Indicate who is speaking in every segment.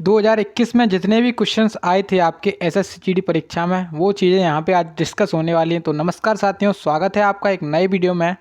Speaker 1: 2021 में जितने भी क्वेश्चंस आए थे आपके एसएससी जीडी परीक्षा में वो चीज़ें यहाँ पे आज डिस्कस होने वाली हैं। तो नमस्कार साथियों, स्वागत है आपका एक नए वीडियो में।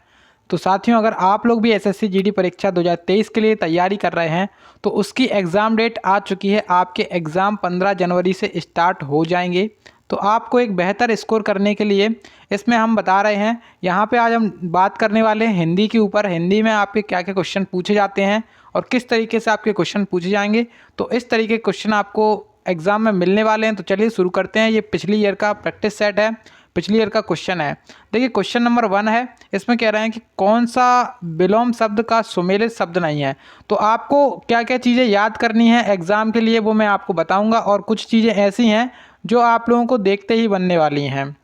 Speaker 1: तो साथियों, अगर आप लोग भी एसएससी जीडी परीक्षा 2023 के लिए तैयारी कर रहे हैं तो उसकी एग्ज़ाम डेट आ चुकी है। आपके एग्ज़ाम 15 जनवरी से स्टार्ट हो जाएंगे। तो आपको एक बेहतर स्कोर करने के लिए इसमें हम बता रहे हैं, यहाँ पे आज हम बात करने वाले हैं हिंदी के ऊपर। हिंदी में आपके क्या क्या क्वेश्चन पूछे जाते हैं और किस तरीके से आपके क्वेश्चन पूछे जाएंगे। तो इस तरीके के क्वेश्चन आपको एग्ज़ाम में मिलने वाले हैं। तो चलिए शुरू करते हैं। ये पिछली ईयर का प्रैक्टिस सेट है, पिछली ईयर का क्वेश्चन है। देखिए क्वेश्चन नंबर 1 है, इसमें कह रहे हैं कि कौन सा विलोम शब्द का सुमेलित शब्द नहीं है। तो आपको क्या क्या चीज़ें याद करनी है एग्ज़ाम के लिए वो मैं आपको बताऊंगा, और कुछ चीज़ें ऐसी हैं जो आप लोगों को देखते ही बनने वाली हैं।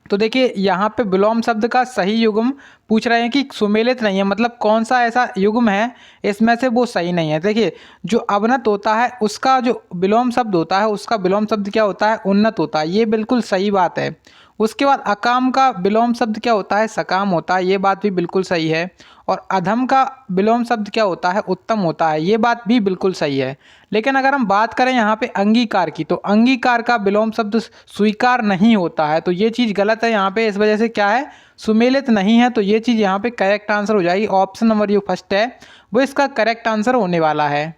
Speaker 1: तो देखिए यहाँ पे विलोम शब्द का सही युग्म पूछ रहे हैं कि सुमेलित नहीं है, मतलब कौन सा ऐसा युग्म है इसमें से वो सही नहीं है। देखिए जो अवनत होता है उसका जो विलोम शब्द होता है उसका विलोम शब्द क्या होता है, उन्नत होता है। ये बिल्कुल सही बात है। उसके बाद अकाम का विलोम शब्द क्या होता है, सकाम होता है। ये बात भी बिल्कुल सही है। और अधम का विलोम शब्द क्या होता है, उत्तम होता है। ये बात भी बिल्कुल सही है। लेकिन अगर हम बात करें यहाँ पे अंगीकार की, तो अंगीकार का विलोम शब्द स्वीकार नहीं होता है। तो ये चीज़ गलत है यहाँ पे। इस वजह से क्या है, सुमेलित नहीं है। तो ये चीज़ यहाँ पे करेक्ट आंसर हो जाएगी। ऑप्शन नंबर जो फर्स्ट है वो इसका करेक्ट आंसर होने वाला है।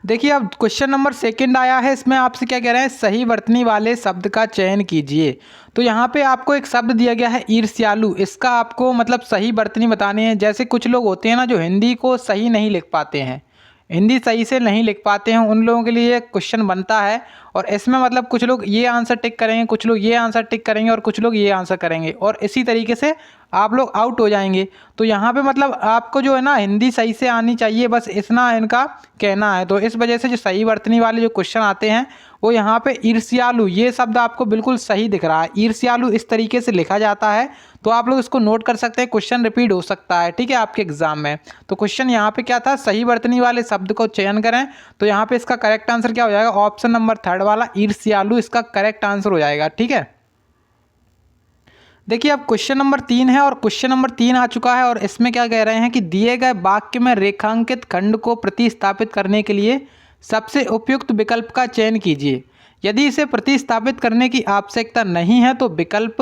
Speaker 1: देखिए अब क्वेश्चन नंबर 2 आया है। इसमें आपसे क्या कह रहे हैं, सही वर्तनी वाले शब्द का चयन कीजिए। तो यहाँ पे आपको एक शब्द दिया गया है ईर्ष्यालु। इसका आपको मतलब सही वर्तनी बतानी है। जैसे कुछ लोग होते हैं ना जो हिंदी को सही नहीं लिख पाते हैं, हिंदी सही से नहीं लिख पाते हैं, उन लोगों के लिए क्वेश्चन बनता है। और इसमें मतलब कुछ लोग ये आंसर टिक करेंगे, कुछ लोग ये आंसर टिक करेंगे और कुछ लोग ये आंसर करेंगे, और इसी तरीके से आप लोग आउट हो जाएंगे। तो यहाँ पे मतलब आपको जो है ना हिंदी सही से आनी चाहिए, बस इतना इनका कहना है। तो इस वजह से जो सही वर्तनी वाले जो क्वेश्चन आते हैं वो यहाँ पे ईर्ष्यालु, ये शब्द आपको बिल्कुल सही दिख रहा है। ईर्ष्यालु इस तरीके से लिखा जाता है। तो आप लोग इसको नोट कर सकते हैं, क्वेश्चन रिपीट हो सकता है, ठीक है, आपके एग्जाम में। तो क्वेश्चन यहाँ पे क्या था, सही वर्तनी वाले शब्द को चयन करें। तो यहाँ पे इसका करेक्ट आंसर क्या हो जाएगा, ऑप्शन नंबर 3 वाला ईर्ष्यालु इसका करेक्ट आंसर हो जाएगा, ठीक है। देखिए अब क्वेश्चन नंबर 3 है, और क्वेश्चन नंबर 3 आ चुका है। और इसमें क्या कह रहे हैं कि दिए गए वाक्य में रेखांकित खंड को प्रतिस्थापित करने के लिए सबसे उपयुक्त विकल्प का चयन कीजिए। यदि इसे प्रतिस्थापित करने की आवश्यकता नहीं है तो विकल्प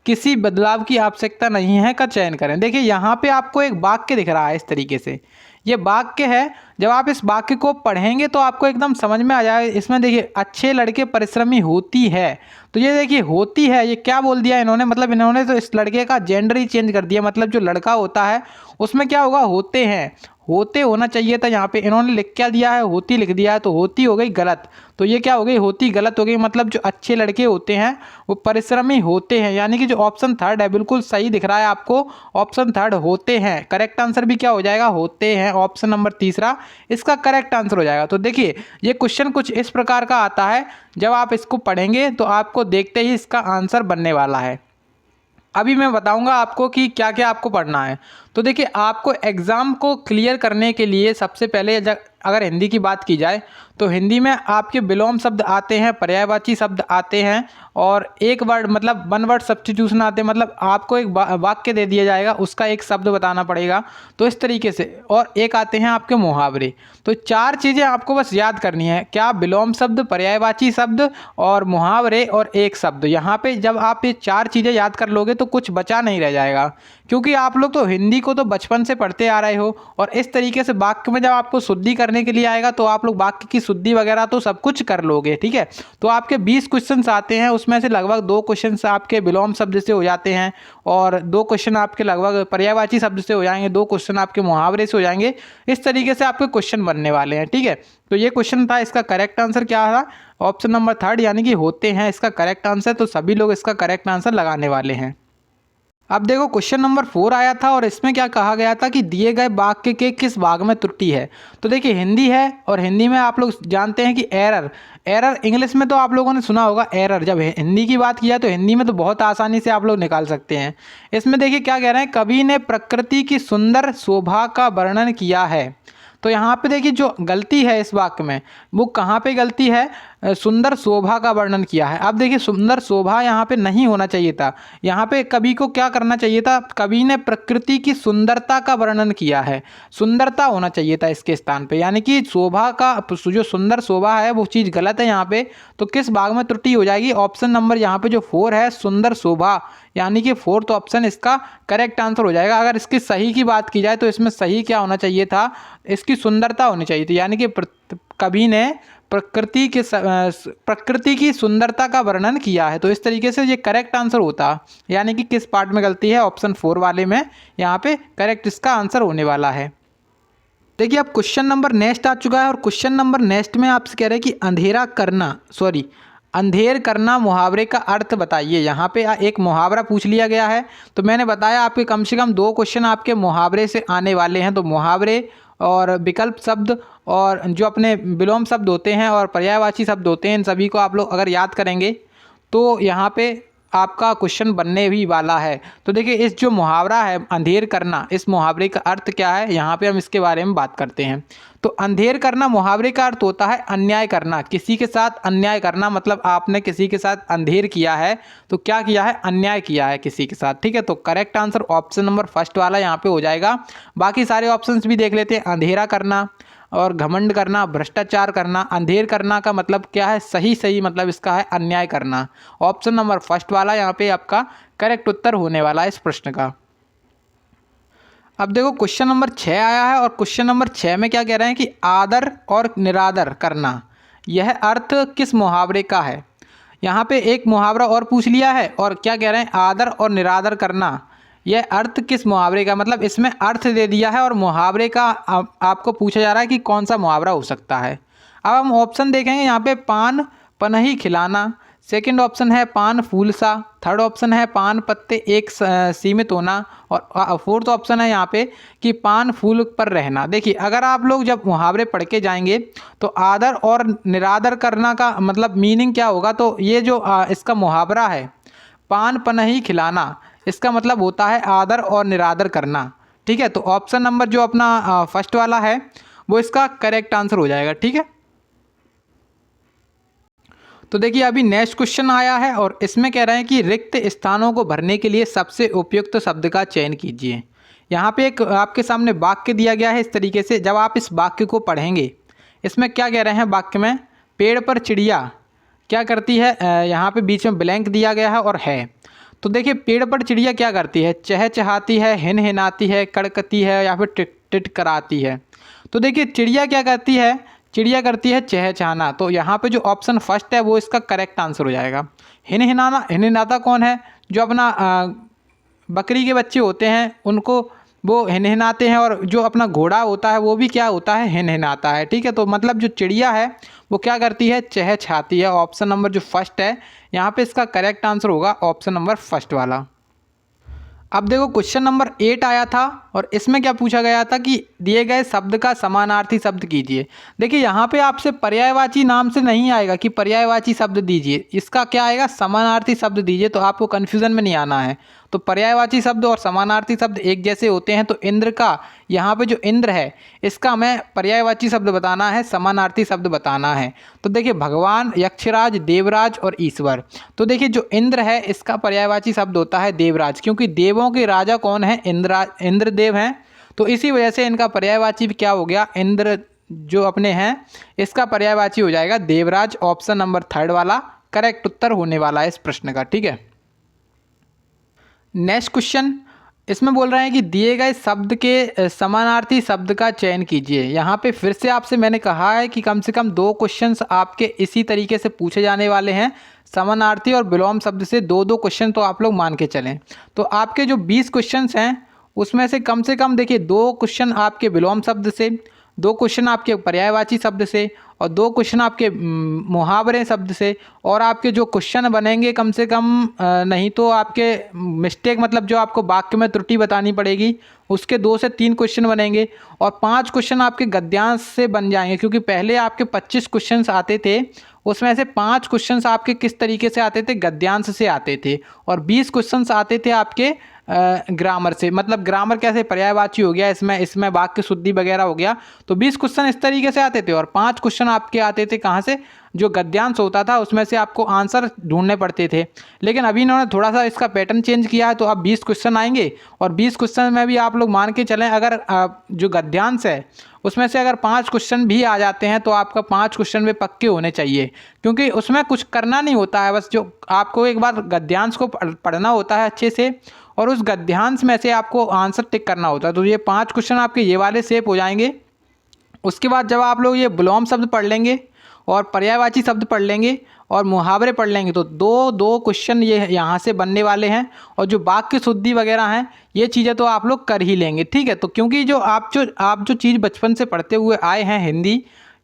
Speaker 1: किसी बदलाव की आवश्यकता नहीं है का चयन करें। देखिए यहाँ पे आपको एक वाक्य दिख रहा है इस तरीके से, ये वाक्य है। जब आप इस वाक्य को पढ़ेंगे तो आपको एकदम समझ में आ जाएगा। इसमें देखिए अच्छे लड़के परिश्रमी होती है, तो ये देखिए होती है, ये क्या बोल दिया इन्होंने, मतलब इन्होंने तो इस लड़के का जेंडर ही चेंज कर दिया। मतलब जो लड़का होता है उसमें क्या होगा, होते हैं, होते होना चाहिए था। यहाँ पे इन्होंने लिख क्या दिया है, होती लिख दिया है। तो होती हो गई गलत, तो ये क्या हो गई, होती गलत हो गई। मतलब जो अच्छे लड़के होते हैं वो परिश्रमी होते हैं, यानी कि जो ऑप्शन 3 है बिल्कुल सही दिख रहा है आपको। ऑप्शन 3 होते हैं, करेक्ट आंसर भी क्या हो जाएगा, होते हैं। ऑप्शन नंबर 3 इसका करेक्ट आंसर हो जाएगा। तो देखिए ये क्वेश्चन कुछ इस प्रकार का आता है। जब आप इसको पढ़ेंगे तो आपको देखते ही इसका आंसर बनने वाला है। अभी मैं बताऊंगा आपको कि क्या क्या आपको पढ़ना है। तो देखिए आपको एग्ज़ाम को क्लियर करने के लिए सबसे पहले अगर हिंदी की बात की जाए तो हिंदी में आपके विलोम शब्द आते हैं, पर्यायवाची शब्द आते हैं, और एक वर्ड मतलब 1 वर्ड सब्स्टिट्यूशन आते हैं। मतलब आपको एक वाक्य दे दिया जाएगा, उसका एक शब्द बताना पड़ेगा। तो इस तरीके से, और एक आते हैं आपके मुहावरे। तो 4 चीज़ें आपको बस याद करनी है, क्या, विलोम शब्द, पर्यायवाची शब्द और मुहावरे और एक शब्द। यहाँ पे जब आप ये 4 चीज़ें याद कर लोगे तो कुछ बचा नहीं रह जाएगा, क्योंकि आप लोग तो हिंदी को तो बचपन से पढ़ते आ रहे हो। और इस तरीके से वाक्य में जब आपको शुद्धि करने के लिए आएगा तो आप लोग वाक्य की शुद्धि वगैरह तो सब कुछ कर लोगे, ठीक है। तो आपके 20 क्वेश्चन आते हैं, उसमें से लगभग 2 क्वेश्चन आपके विलोम शब्द से हो जाते हैं, और 2 क्वेश्चन आपके लगभग पर्यायवाची शब्द से हो जाएंगे, 2 क्वेश्चन आपके मुहावरे से हो जाएंगे। इस तरीके से आपके क्वेश्चन बनने वाले हैं, ठीक है। तो ये क्वेश्चन था, इसका करेक्ट आंसर क्या था, ऑप्शन नंबर 3 यानी कि होते हैं इसका करेक्ट आंसर। तो सभी लोग इसका करेक्ट आंसर लगाने वाले हैं। अब देखो क्वेश्चन नंबर 4 आया था, और इसमें क्या कहा गया था कि दिए गए वाक्य के किस भाग में त्रुटि है। तो देखिए हिंदी है, और हिंदी में आप लोग जानते हैं कि एरर, एरर इंग्लिश में तो आप लोगों ने सुना होगा एरर। जब हिंदी की बात किया तो हिंदी में तो बहुत आसानी से आप लोग निकाल सकते हैं। इसमें देखिए क्या कह रहे हैं, कवि ने प्रकृति की सुंदर शोभा का वर्णन किया है। तो यहाँ पे देखिए जो गलती है इस वाक्य में वो कहाँ पे गलती है, सुंदर शोभा का वर्णन किया है। अब देखिए सुंदर शोभा यहाँ पे नहीं होना चाहिए था, यहाँ पे कवि को क्या करना चाहिए था, कवि ने प्रकृति की सुंदरता का वर्णन किया है, सुंदरता होना चाहिए था इसके स्थान पे, यानी कि शोभा का जो सुंदर शोभा है वो चीज़ गलत है यहाँ पे। तो किस भाग में त्रुटि हो जाएगी, ऑप्शन नंबर यहाँ पे जो 4 है सुंदर शोभा, यानी कि 4th ऑप्शन इसका करेक्ट आंसर हो जाएगा। अगर इसकी सही की बात की जाए तो इसमें सही क्या होना चाहिए था, इसकी सुंदरता होनी चाहिए थी, यानी कि कवि ने प्रकृति की सुंदरता का वर्णन किया है। तो इस तरीके से ये करेक्ट आंसर होता, यानी कि किस पार्ट में गलती है, ऑप्शन 4 वाले में यहाँ पे करेक्ट इसका आंसर होने वाला है। देखिए अब क्वेश्चन नंबर नेक्स्ट आ चुका है और क्वेश्चन नंबर नेक्स्ट में आपसे कह रहे हैं कि अंधेर करना मुहावरे का अर्थ बताइए। यहाँ पे एक मुहावरा पूछ लिया गया है, तो मैंने बताया आपके कम से कम 2 क्वेश्चन आपके मुहावरे से आने वाले हैं। तो मुहावरे और विकल्प शब्द और जो अपने विलोम शब्द होते हैं और पर्यायवाची शब्द होते हैं, इन सभी को आप लोग अगर याद करेंगे तो यहाँ पे आपका क्वेश्चन बनने भी वाला है। तो देखिए इस जो मुहावरा है अंधेर करना, इस मुहावरे का अर्थ क्या है, यहाँ पे हम इसके बारे में बात करते हैं। तो अंधेर करना मुहावरे का अर्थ होता है अन्याय करना, किसी के साथ अन्याय करना, मतलब आपने किसी के साथ अंधेर किया है, तो क्या किया है, अन्याय किया है किसी के साथ, ठीक है। तो correct answer option number first वाला यहाँ पे हो जाएगा। बाकी सारे ऑप्शंस भी देख लेते हैं। अंधेरा करना और घमंड करना, भ्रष्टाचार करना। अंधेर करना का मतलब क्या है, सही मतलब इसका है अन्याय करना। ऑप्शन नंबर फर्स्ट वाला यहाँ पे आपका करेक्ट उत्तर होने वाला है इस प्रश्न का। अब देखो क्वेश्चन नंबर 6 आया है और क्वेश्चन नंबर 6 में क्या कह रहे हैं कि आदर और निरादर करना, यह अर्थ किस मुहावरे का है। यहाँ पे एक मुहावरा और पूछ लिया है और क्या कह रहे हैं, आदर और निरादर करना, यह अर्थ किस मुहावरे का, मतलब इसमें अर्थ दे दिया है और मुहावरे का आपको पूछा जा रहा है कि कौन सा मुहावरा हो सकता है। अब हम ऑप्शन देखेंगे यहाँ पे, पान पनही खिलाना, सेकंड ऑप्शन है पान फूल सा, थर्ड ऑप्शन है पान पत्ते एक सीमित होना, और फोर्थ ऑप्शन है यहाँ पे कि पान फूल पर रहना। देखिए अगर आप लोग जब मुहावरे पढ़ के जाएंगे तो आदर और निरादर करना का मतलब मीनिंग क्या होगा, तो ये जो इसका मुहावरा है पान पनही खिलाना, इसका मतलब होता है आदर और निरादर करना, ठीक है। तो ऑप्शन नंबर जो अपना फर्स्ट वाला है वो इसका करेक्ट आंसर हो जाएगा, ठीक है। तो देखिए अभी नेक्स्ट क्वेश्चन आया है और इसमें कह रहे हैं कि रिक्त स्थानों को भरने के लिए सबसे उपयुक्त शब्द का चयन कीजिए। यहाँ पे एक आपके सामने वाक्य दिया गया है इस तरीके से, जब आप इस वाक्य को पढ़ेंगे इसमें क्या कह रहे हैं वाक्य में, पेड़ पर चिड़िया क्या करती है, यहाँ पे बीच में ब्लैंक दिया गया है और है। तो देखिए पेड़ पर चिड़िया क्या करती है, चहचहाती है, हिनहिनाती है, कड़कती है या फिर टिटकराती है। तो देखिए चिड़िया क्या करती है, चिड़िया करती है चहचहाना। तो यहाँ पे जो ऑप्शन फर्स्ट है वो इसका करेक्ट आंसर हो जाएगा। हिनहिनाना, हिनहिनाता कौन है, जो अपना बकरी के बच्चे होते हैं उनको वो हिनहिनाते हैं, और जो अपना घोड़ा होता है वो भी क्या होता है, हिनहिनाता है, ठीक है। तो मतलब जो चिड़िया है वो क्या करती है, चहचहाती है। ऑप्शन नंबर जो फर्स्ट है यहाँ पे इसका करेक्ट आंसर होगा ऑप्शन नंबर फर्स्ट वाला। अब देखो क्वेश्चन नंबर 8 आया था और इसमें क्या पूछा गया था कि दिए गए शब्द का समानार्थी शब्द कीजिए। देखिए यहाँ पे आपसे पर्यायवाची नाम से नहीं आएगा कि पर्यायवाची शब्द दीजिए, इसका क्या आएगा, समानार्थी शब्द दीजिए, तो आपको कन्फ्यूज़न में नहीं आना है। तो पर्यायवाची शब्द और समानार्थी शब्द एक जैसे होते हैं, तो इंद्र का यहाँ पे जो इंद्र है इसका हमें पर्यायवाची शब्द बताना है, समानार्थी शब्द बताना है। तो देखिए भगवान, यक्षराज, देवराज और ईश्वर। तो देखिए जो इंद्र है इसका पर्यायवाची शब्द होता है देवराज, क्योंकि देवों के राजा कौन है, इंद्रदेव हैं। तो इसी वजह से इनका पर्यायवाची क्या हो गया, इंद्र जो अपने हैं इसका पर्यायवाची हो जाएगा देवराज। ऑप्शन नंबर थर्ड वाला करेक्ट उत्तर होने वाला है इस प्रश्न का, ठीक है। नेक्स्ट क्वेश्चन इसमें बोल रहे हैं कि दिए गए शब्द के समानार्थी शब्द का चयन कीजिए। यहाँ पे फिर से आपसे मैंने कहा है कि कम से कम 2 क्वेश्चन्स आपके इसी तरीके से पूछे जाने वाले हैं, समानार्थी और विलोम शब्द से 2-2 क्वेश्चन तो आप लोग मान के चलें। तो आपके जो 20 क्वेश्चंस हैं उसमें से कम देखिए 2 क्वेश्चन आपके विलोम शब्द से, 2 क्वेश्चन आपके पर्यायवाची शब्द से और 2 क्वेश्चन आपके मुहावरे शब्द से। और आपके जो क्वेश्चन बनेंगे कम से कम नहीं तो आपके मिस्टेक मतलब जो आपको वाक्य में त्रुटि बतानी पड़ेगी उसके 2 से 3 क्वेश्चन बनेंगे और 5 क्वेश्चन आपके गद्यांश से बन जाएंगे, क्योंकि पहले आपके 25 क्वेश्चन आते थे उसमें से 5 क्वेश्चन आपके किस तरीके से आते थे, गद्यांश से आते थे, और 20 क्वेश्चन आते थे आपके ग्रामर से, मतलब ग्रामर कैसे, पर्यायवाची हो गया, इसमें वाक्य शुद्धि वगैरह हो गया। तो 20 क्वेश्चन इस तरीके से आते थे और 5 क्वेश्चन आपके आते थे कहाँ से, जो गद्यांश होता था उसमें से आपको आंसर ढूंढने पड़ते थे। लेकिन अभी इन्होंने थोड़ा सा इसका पैटर्न चेंज किया है, तो अब 20 क्वेश्चन आएंगे और 20 क्वेश्चन में भी आप लोग मान के चलें, अगर जो गद्यांश है उसमें से अगर 5 क्वेश्चन भी आ जाते हैं तो आपका 5 क्वेश्चन भी पक्के होने चाहिए, क्योंकि उसमें कुछ करना नहीं होता है, बस जो आपको एक बार गद्यांश को पढ़ना होता है अच्छे से और उस गद्यांश में से आपको आंसर टिक करना होता है। तो ये 5 क्वेश्चन आपके ये वाले सेफ हो जाएंगे। उसके बाद जब आप लोग ये विलोम शब्द पढ़ लेंगे और पर्यायवाची शब्द पढ़ लेंगे और मुहावरे पढ़ लेंगे तो दो दो क्वेश्चन ये यहाँ से बनने वाले हैं। और जो वाक्य शुद्धि वगैरह हैं ये चीज़ें तो आप लोग कर ही लेंगे, ठीक है। तो क्योंकि जो आप जो चीज़ बचपन से पढ़ते हुए आए हैं,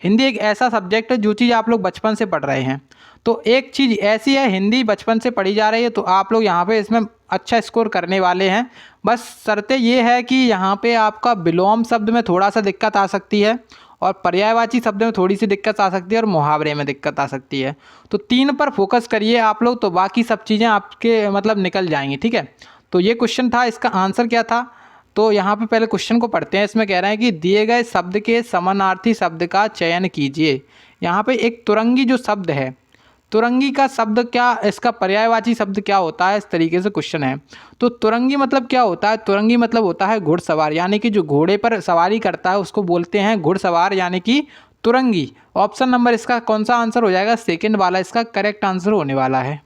Speaker 1: हिंदी एक ऐसा सब्जेक्ट है जो चीज़ आप लोग बचपन से पढ़ रहे हैं। तो एक चीज़ ऐसी है, हिंदी बचपन से पढ़ी जा रही है, तो आप लोग यहाँ पे इसमें अच्छा स्कोर करने वाले हैं। बस शर्तें ये है कि यहाँ पे आपका विलोम शब्द में थोड़ा सा दिक्कत आ सकती है और पर्यायवाची शब्द में थोड़ी सी दिक्कत आ सकती है और मुहावरे में दिक्कत आ सकती है। तो 3 पर फोकस करिए आप लोग, तो बाकी सब चीज़ें आपके मतलब निकल जाएंगी, ठीक है। तो ये क्वेश्चन था, इसका आंसर क्या था, तो यहाँ पे पहले क्वेश्चन को पढ़ते हैं। इसमें कह रहे हैं कि दिए गए शब्द के समानार्थी शब्द का चयन कीजिए। यहाँ पे एक तुरंगी जो शब्द है, तुरंगी का शब्द क्या, इसका पर्यायवाची शब्द क्या होता है, इस तरीके से क्वेश्चन है। तो तुरंगी मतलब क्या होता है, तुरंगी मतलब होता है घुड़सवार, यानी कि जो घोड़े पर सवारी करता है उसको बोलते हैं घुड़सवार, यानी कि तुरंगी। ऑप्शन नंबर इसका कौन सा आंसर हो जाएगा, सेकंड वाला इसका करेक्ट आंसर होने वाला है।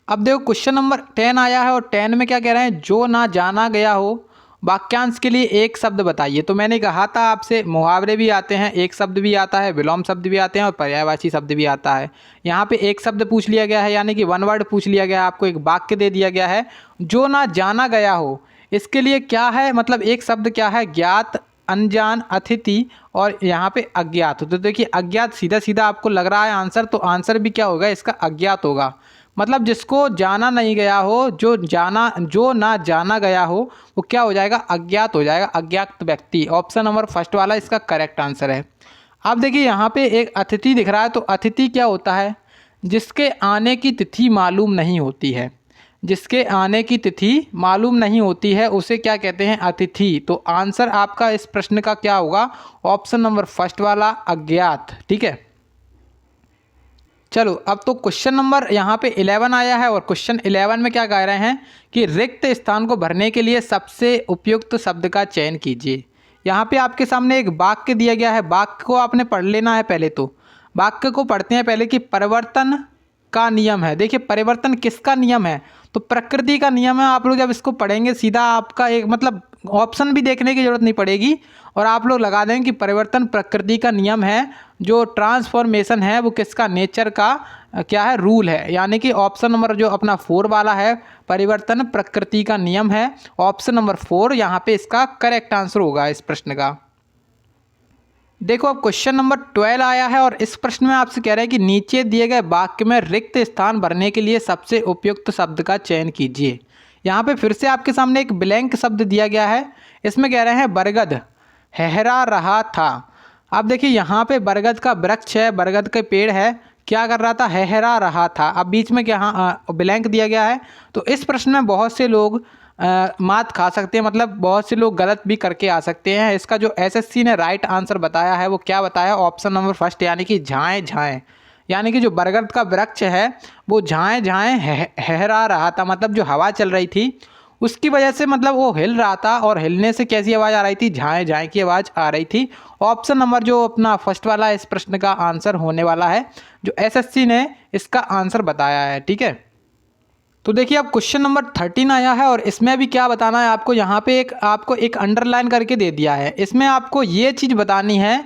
Speaker 1: अब देखो क्वेश्चन नंबर 10 आया है और 10 में क्या कह रहे हैं, जो ना जाना गया हो वाक्यांश के लिए एक शब्द बताइए। तो मैंने कहा था आपसे मुहावरे भी आते हैं, एक शब्द भी आता है, विलोम शब्द भी आते हैं और पर्यायवाची शब्द भी आता है। यहाँ पे एक शब्द पूछ लिया गया है, यानी कि 1 वर्ड पूछ लिया गया है, आपको एक वाक्य दे दिया गया है, जो ना जाना गया हो। इसके लिए क्या है, मतलब एक शब्द क्या है, ज्ञात, अनजान, अतिथि और यहाँ पे अज्ञात। तो देखिए अज्ञात सीधा सीधा आपको लग रहा है आंसर, तो आंसर भी क्या होगा इसका, अज्ञात होगा। मतलब जिसको जाना नहीं गया हो, जो ना जाना गया हो वो क्या हो जाएगा, अज्ञात हो जाएगा, अज्ञात व्यक्ति। ऑप्शन नंबर फर्स्ट वाला इसका करेक्ट आंसर है। अब देखिए यहाँ पे एक अतिथि दिख रहा है, तो अतिथि क्या होता है, जिसके आने की तिथि मालूम नहीं होती है, जिसके आने की तिथि मालूम नहीं होती है उसे क्या कहते हैं, अतिथि। तो आंसर आपका इस प्रश्न का क्या होगा, ऑप्शन नंबर फर्स्ट वाला अज्ञात, ठीक है। चलो अब तो क्वेश्चन नंबर यहाँ पे 11 आया है और क्वेश्चन 11 में क्या कह रहे हैं कि रिक्त स्थान को भरने के लिए सबसे उपयुक्त शब्द का चयन कीजिए। यहाँ पे आपके सामने एक वाक्य दिया गया है, वाक्य को आपने पढ़ लेना है पहले। तो वाक्य को पढ़ते हैं पहले कि परिवर्तन का नियम है। देखिए परिवर्तन किसका नियम है, तो प्रकृति का नियम है। आप लोग जब इसको पढ़ेंगे सीधा आपका एक मतलब ऑप्शन भी देखने की जरूरत नहीं पड़ेगी और आप लोग लगा देंगे कि परिवर्तन प्रकृति का नियम है। जो ट्रांसफॉर्मेशन है वो किसका, नेचर का क्या है, रूल है। यानी कि ऑप्शन नंबर जो अपना 4 वाला है, परिवर्तन प्रकृति का नियम है, ऑप्शन नंबर 4 यहाँ पे इसका करेक्ट आंसर होगा इस प्रश्न का। देखो अब क्वेश्चन नंबर 12 आया है और इस प्रश्न में आपसे कह रहे हैं कि नीचे दिए गए वाक्य में रिक्त स्थान भरने के लिए सबसे उपयुक्त शब्द का चयन कीजिए। यहाँ पे फिर से आपके सामने एक ब्लैंक शब्द दिया गया है। इसमें कह रहे हैं बरगद लहरा रहा था। अब देखिए यहाँ पे बरगद का वृक्ष है, बरगद के पेड़ है, क्या कर रहा था, लहरा रहा था। अब बीच में क्या ब्लैंक दिया गया है। तो इस प्रश्न में बहुत से लोग मात खा सकते हैं, मतलब बहुत से लोग गलत भी करके आ सकते हैं। इसका जो एसएससी ने राइट आंसर बताया है वो क्या बताया, ऑप्शन नंबर फर्स्ट, यानी कि झाएँ झाएँ। यानी कि जो बरगद का वृक्ष है वो झाएँ झाएँ लहरा रहा था, मतलब जो हवा चल रही थी उसकी वजह से मतलब वो हिल रहा था और हिलने से कैसी आवाज़ आ रही थी, झाएँ झाएँ की आवाज़ आ रही थी। ऑप्शन नंबर जो अपना फर्स्ट वाला इस प्रश्न का आंसर होने वाला है, जो एसएससी ने इसका आंसर बताया है, ठीक है। तो देखिए अब क्वेश्चन नंबर 13 आया है और इसमें भी क्या बताना है आपको, यहाँ पे आपको एक अंडरलाइन करके दे दिया है। इसमें आपको ये चीज़ बतानी है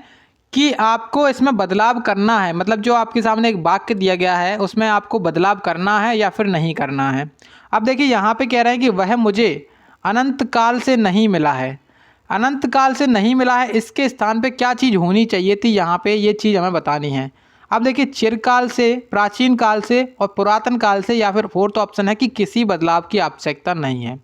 Speaker 1: कि आपको इसमें बदलाव करना है, मतलब जो आपके सामने एक वाक्य दिया गया है उसमें आपको बदलाव करना है या फिर नहीं करना है। अब देखिए यहाँ पे कह रहे हैं कि वह मुझे अनंत काल से नहीं मिला है। अनंत काल से नहीं मिला है, इसके स्थान पे क्या चीज़ होनी चाहिए थी, यहाँ पे ये चीज़ हमें बतानी है। अब देखिए चिरकाल से, प्राचीन काल से और पुरातन काल से, या फिर फोर्थ ऑप्शन है कि किसी बदलाव की आवश्यकता नहीं है।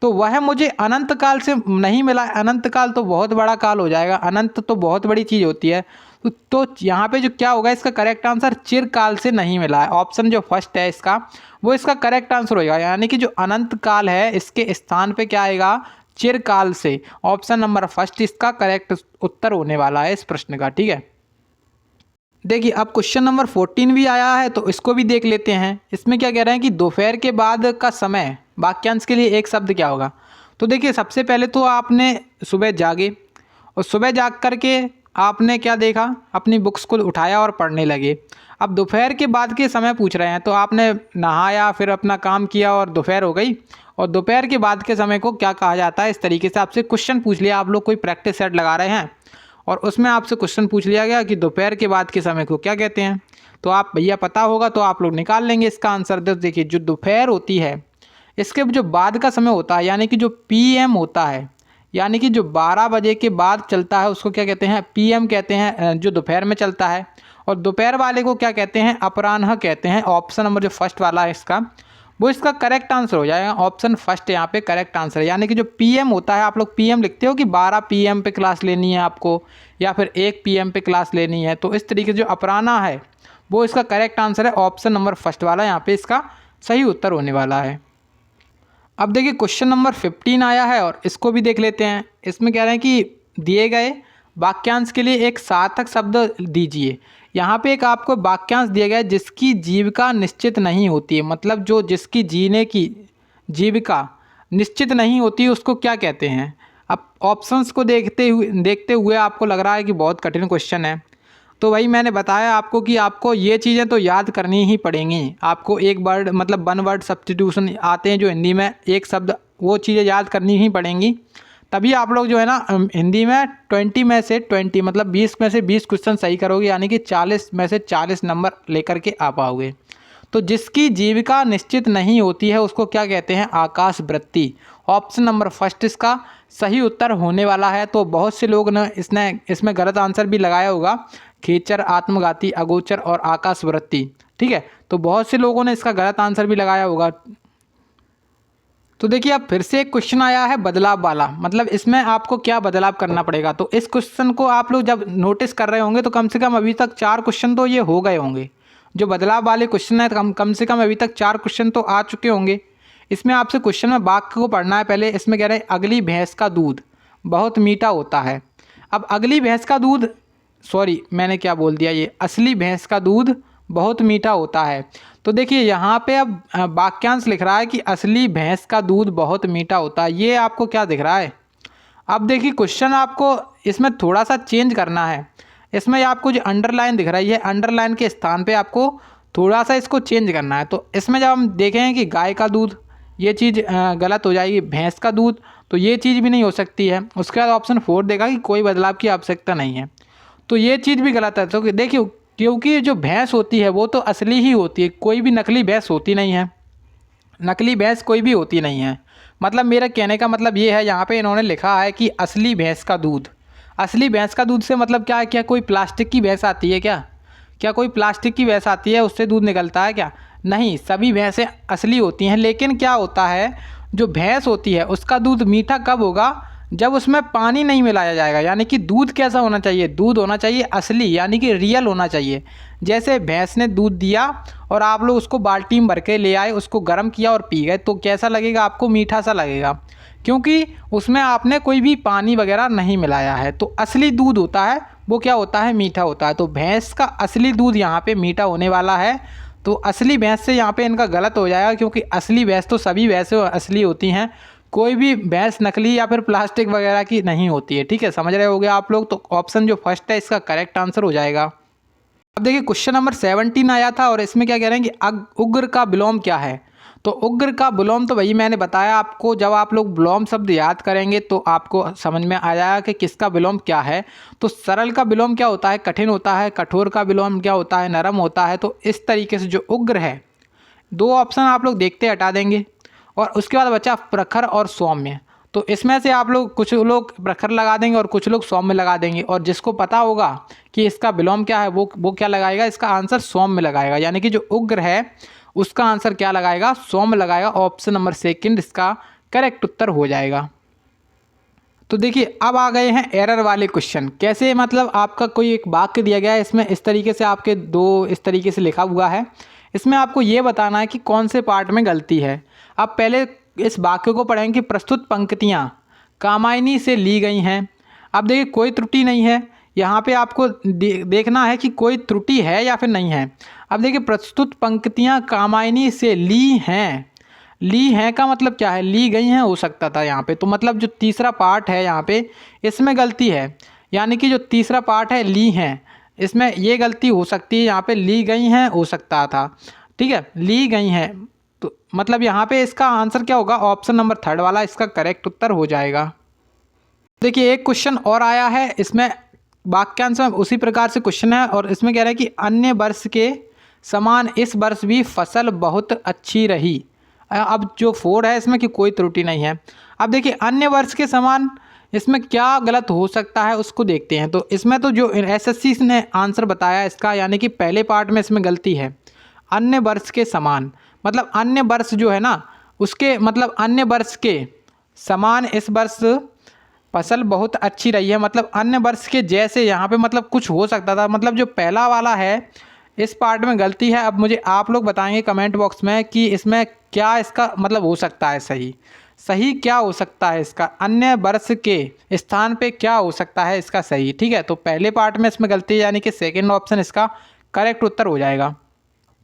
Speaker 1: तो वह मुझे अनंत काल से नहीं मिला। अनंत काल तो बहुत बड़ा काल हो जाएगा, अनंत तो बहुत बड़ी चीज़ होती है। तो यहाँ पे जो क्या होगा, इसका करेक्ट आंसर चिरकाल से नहीं मिला है। ऑप्शन जो फर्स्ट है इसका, वो इसका करेक्ट आंसर होगा, यानी कि जो अनंत काल है इसके स्थान पे क्या आएगा, चिरकाल से। ऑप्शन नंबर फर्स्ट इसका करेक्ट उत्तर होने वाला है इस प्रश्न का। ठीक है, देखिए अब क्वेश्चन नंबर 14 भी आया है, तो इसको भी देख लेते हैं। इसमें क्या कह रहे हैं कि दोपहर के बाद का समय वाक्यांश के लिए एक शब्द क्या होगा। तो देखिए सबसे पहले तो आपने सुबह जागे और सुबह जाग करके आपने क्या देखा, अपनी बुक्स को उठाया और पढ़ने लगे। अब दोपहर के बाद के समय पूछ रहे हैं, तो आपने नहाया, फिर अपना काम किया और दोपहर हो गई। और दोपहर के बाद के समय को क्या कहा जाता है, इस तरीके से आपसे क्वेश्चन पूछ लिया। आप लोग कोई प्रैक्टिस सेट लगा रहे हैं और उसमें आपसे क्वेश्चन पूछ लिया गया कि दोपहर के बाद के समय को क्या कहते हैं। तो आप भैया पता होगा तो आप लोग निकाल लेंगे इसका आंसर। तो देखिए जो दोपहर होती है इसके जो बाद का समय होता है, यानी कि जो पीएम होता है, यानी कि जो 12 बजे के बाद चलता है उसको क्या कहते हैं, पीएम कहते हैं, जो दोपहर में चलता है। और दोपहर वाले को क्या कहते हैं, अपराह्न कहते हैं। ऑप्शन नंबर जो फर्स्ट वाला है इसका, वो इसका करेक्ट आंसर हो जाएगा। ऑप्शन फर्स्ट यहाँ पे करेक्ट आंसर है। यानी कि जो पीएम होता है, आप लोग पीएम लिखते हो कि 12 पीएम पे क्लास लेनी है आपको, या फिर 1 पीएम पे क्लास लेनी है, तो इस तरीके से जो अपराह्न है वो इसका करेक्ट आंसर है। ऑप्शन नंबर फर्स्ट वाला यहाँ पे इसका सही उत्तर होने वाला है। अब देखिए क्वेश्चन नंबर 15 आया है और इसको भी देख लेते हैं। इसमें कह रहे हैं कि दिए गए वाक्यांश के लिए एक सार्थक शब्द दीजिए। यहाँ पे एक आपको वाक्यांश दिया गया है, जिसकी जीविका निश्चित नहीं होती है, मतलब जो जिसकी जीने की जीविका निश्चित नहीं होती उसको क्या कहते हैं। अब ऑप्शंस को देखते हुए आपको लग रहा है कि बहुत कठिन क्वेश्चन है, तो वही मैंने बताया आपको कि आपको ये चीज़ें तो याद करनी ही पड़ेंगी। आपको एक वर्ड मतलब 1 वर्ड सब्स्टिट्यूशन आते हैं जो हिंदी में, एक शब्द, वो चीज़ें याद करनी ही पड़ेंगी। तभी आप लोग जो है ना हिंदी में 20 में से 20 मतलब 20 में से 20 क्वेश्चन सही करोगे, यानी कि 40 में से 40 नंबर लेकर के आ पाओगे। तो जिसकी जीविका निश्चित नहीं होती है उसको क्या कहते हैं, आकाश वृत्ति। ऑप्शन नंबर फर्स्ट इसका सही उत्तर होने वाला है। तो बहुत से लोग ने इसमें गलत आंसर भी लगाया होगा, खेचर, आत्मघाती, अगोचर और आकाश वृत्ति। ठीक है, तो बहुत से लोगों ने इसका गलत आंसर भी लगाया होगा। तो देखिए अब फिर से एक क्वेश्चन आया है बदलाव वाला, मतलब इसमें आपको क्या बदलाव करना पड़ेगा। तो इस क्वेश्चन को आप लोग जब नोटिस कर रहे होंगे तो कम से कम अभी तक 4 क्वेश्चन तो ये हो गए होंगे। जो बदलाव वाले क्वेश्चन है कम से कम अभी तक 4 क्वेश्चन तो आ चुके होंगे। इसमें आपसे क्वेश्चन में वाक्य को पढ़ना है पहले। इसमें कह रहे हैं अगली भैंस का दूध बहुत मीठा होता है। अब अगली भैंस का दूध, सॉरी मैंने क्या बोल दिया, ये असली भैंस का दूध बहुत मीठा होता है। तो देखिए यहाँ पे अब वाक्यांश लिख रहा है कि असली भैंस का दूध बहुत मीठा होता है। ये आपको क्या दिख रहा है। अब देखिए क्वेश्चन आपको इसमें थोड़ा सा चेंज करना है। इसमें आपको जो अंडरलाइन दिख रही है, अंडरलाइन के स्थान पे आपको थोड़ा सा इसको चेंज करना है। तो इसमें जब हम देखें कि गाय का दूध, ये चीज़ गलत हो जाएगी। भैंस का दूध, तो ये चीज़ भी नहीं हो सकती है। उसके बाद ऑप्शन 4 देगा कि कोई बदलाव की आवश्यकता नहीं है, तो ये चीज़ भी गलत है। तो देखिए क्योंकि जो भैंस होती है वो तो असली ही होती है, कोई भी नकली भैंस होती नहीं है। नकली भैंस कोई भी होती नहीं है। मतलब मेरा कहने का मतलब ये है, यहाँ पे इन्होंने लिखा है कि असली भैंस का दूध। असली भैंस का दूध से मतलब क्या है, क्या कोई प्लास्टिक की भैंस आती है क्या कोई प्लास्टिक की भैंस आती है उससे दूध निकलता है क्या? नहीं, सभी भैंसें असली होती हैं। लेकिन क्या होता है, जो भैंस होती है उसका दूध मीठा कब होगा, जब उसमें पानी नहीं मिलाया जाएगा। यानी कि दूध कैसा होना चाहिए, दूध होना चाहिए असली, यानी कि रियल होना चाहिए। जैसे भैंस ने दूध दिया और आप लोग उसको बाल्टी में भर के ले आए, उसको गर्म किया और पी गए, तो कैसा लगेगा आपको, मीठा सा लगेगा, क्योंकि उसमें आपने कोई भी पानी वगैरह नहीं मिलाया है। तो असली दूध होता है वो क्या होता है, मीठा होता है। तो भैंस का असली दूध यहाँ पे मीठा होने वाला है। तो असली भैंस से यहाँ पे इनका गलत हो जाएगा, क्योंकि असली भैंस तो सभी भैंसें असली होती हैं, कोई भी भैंस नकली या फिर प्लास्टिक वगैरह की नहीं होती है। ठीक है, समझ रहे होगे आप लोग। तो ऑप्शन जो फर्स्ट है इसका करेक्ट आंसर हो जाएगा। अब देखिए क्वेश्चन नंबर 17 आया था और इसमें क्या कह रहे हैं कि उग्र का विलोम क्या है। तो उग्र का विलोम तो वही मैंने बताया आपको, जब आप लोग विलोम शब्द याद करेंगे तो आपको समझ में आ जाएगा कि किसका विलोम क्या है। तो सरल का विलोम क्या होता है, कठिन होता है। कठोर का विलोम क्या होता है, नरम होता है। तो इस तरीके से जो उग्र है, 2 ऑप्शन आप लोग देखते हटा देंगे और उसके बाद बचा प्रखर और सौम्य। तो इसमें से आप लोग कुछ लोग प्रखर लगा देंगे और कुछ लोग सौम्य लगा देंगे, और जिसको पता होगा कि इसका विलोम क्या है वो क्या लगाएगा, इसका आंसर सौम्य लगाएगा। यानी कि जो उग्र है उसका आंसर क्या लगाएगा, सौम्य लगाएगा। ऑप्शन नंबर 2 इसका करेक्ट उत्तर हो जाएगा। तो देखिए अब आ गए हैं एरर वाले क्वेश्चन। कैसे, मतलब आपका कोई एक वाक्य दिया गया है, इसमें इस तरीके से आपके दो इस तरीके से लिखा हुआ है, इसमें आपको ये बताना है कि कौन से पार्ट में गलती है। अब पहले इस वाक्य को पढ़ेंगे कि प्रस्तुत पंक्तियाँ कामायनी से ली गई हैं। अब देखिए कोई त्रुटि नहीं है, यहाँ पे आपको देखना है कि कोई त्रुटि है या फिर नहीं है। अब देखिए प्रस्तुत पंक्तियाँ कामायनी से ली हैं का मतलब क्या है, ली गई हैं हो सकता था यहाँ पे, तो मतलब जो तीसरा पार्ट है यहाँ पे इसमें गलती है, यानी कि जो तीसरा पार्ट है ली हैं, इसमें ये गलती हो सकती है, यहाँ पे ली गई हैं हो सकता था। ठीक है, ली गई हैं, तो मतलब यहाँ पे इसका आंसर क्या होगा, ऑप्शन नंबर 3 वाला इसका करेक्ट उत्तर हो जाएगा। देखिए एक क्वेश्चन और आया है, इसमें वाक्यांश में उसी प्रकार से क्वेश्चन है और इसमें कह रहा है कि अन्य वर्ष के समान इस वर्ष भी फसल बहुत अच्छी रही। अब जो 4 है इसमें कि कोई त्रुटि नहीं है। अब देखिए अन्य वर्ष के समान इसमें क्या गलत हो सकता है उसको देखते हैं। तो इसमें तो जो एसएससी ने आंसर बताया इसका, यानी कि पहले पार्ट में इसमें गलती है, अन्य वर्ष के समान, मतलब अन्य वर्ष जो है ना उसके, मतलब अन्य वर्ष के समान इस वर्ष फसल बहुत अच्छी रही है, मतलब अन्य वर्ष के जैसे यहाँ पे मतलब कुछ हो सकता था, मतलब जो पहला वाला है इस पार्ट में गलती है। अब मुझे आप लोग बताएंगे कमेंट बॉक्स में कि इसमें क्या इसका मतलब हो सकता है सही क्या हो सकता है इसका, अन्य वर्ष के स्थान पे क्या हो सकता है इसका सही। ठीक है, तो पहले पार्ट में इसमें गलती है, यानी कि सेकेंड ऑप्शन इसका करेक्ट उत्तर हो जाएगा।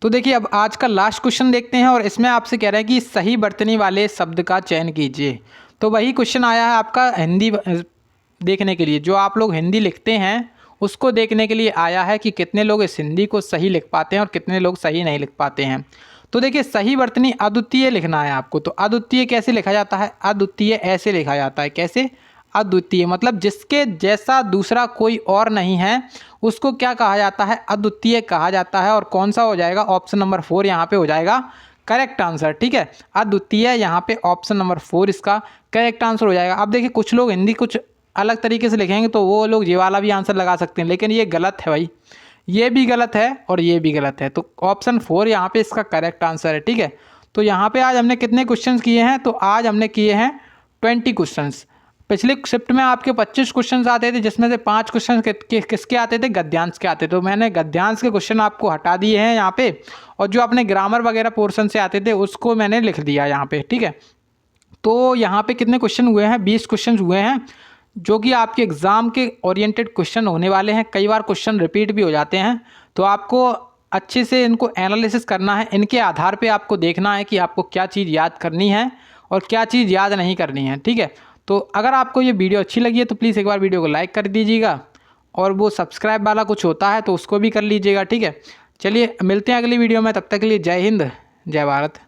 Speaker 1: तो देखिए अब आज का लास्ट क्वेश्चन देखते हैं और इसमें आपसे कह रहे हैं कि सही वर्तनी वाले शब्द का चयन कीजिए। तो वही क्वेश्चन आया है आपका हिंदी देखने के लिए, जो आप लोग हिंदी लिखते हैं उसको देखने के लिए आया है कि कितने लोग इस हिंदी को सही लिख पाते हैं और कितने लोग सही नहीं लिख पाते हैं। तो देखिए सही वर्तनी अद्वितीय लिखना है आपको। तो अद्वितीय कैसे लिखा जाता है, अद्वितीय ऐसे लिखा जाता है, कैसे, अद्वितीय मतलब जिसके जैसा दूसरा कोई और नहीं है उसको क्या कहा जाता है, अद्वितीय कहा जाता है। और कौन सा हो जाएगा, ऑप्शन नंबर 4 यहाँ पे हो जाएगा करेक्ट आंसर। ठीक है, अद्वितीय यहाँ पे ऑप्शन नंबर 4 इसका करेक्ट आंसर हो जाएगा। अब देखिए कुछ लोग हिंदी कुछ अलग तरीके से लिखेंगे तो वो लोग ये वाला भी आंसर लगा सकते हैं, लेकिन ये गलत है भाई, ये भी गलत है और ये भी गलत है। तो ऑप्शन 4 यहाँ पे इसका करेक्ट आंसर है। ठीक है, तो यहाँ पे आज हमने कितने क्वेश्चंस किए हैं, तो आज हमने किए हैं 20 क्वेश्चंस। पिछले शिफ्ट में आपके 25 क्वेश्चंस आते थे, जिसमें से 5 क्वेश्चन किसके आते थे, गद्यांश के आते थे। तो मैंने गद्यांश के क्वेश्चन आपको हटा दिए हैं यहाँ पे, और जो अपने ग्रामर वगैरह पोर्शन से आते थे उसको मैंने लिख दिया यहाँ पे। ठीक है, तो यहाँ पे कितने क्वेश्चन हुए हैं, 20 क्वेश्चन हुए हैं, जो कि आपके एग्ज़ाम के ओरिएंटेड क्वेश्चन होने वाले हैं। कई बार क्वेश्चन रिपीट भी हो जाते हैं, तो आपको अच्छे से इनको एनालिसिस करना है। इनके आधार पे आपको देखना है कि आपको क्या चीज़ याद करनी है और क्या चीज़ याद नहीं करनी है। ठीक है, तो अगर आपको ये वीडियो अच्छी लगी है तो प्लीज़ एक बार वीडियो को लाइक कर दीजिएगा, और वो सब्सक्राइब वाला कुछ होता है तो उसको भी कर लीजिएगा। ठीक है, चलिए मिलते हैं अगली वीडियो में, तब तक के लिए जय हिंद जय भारत।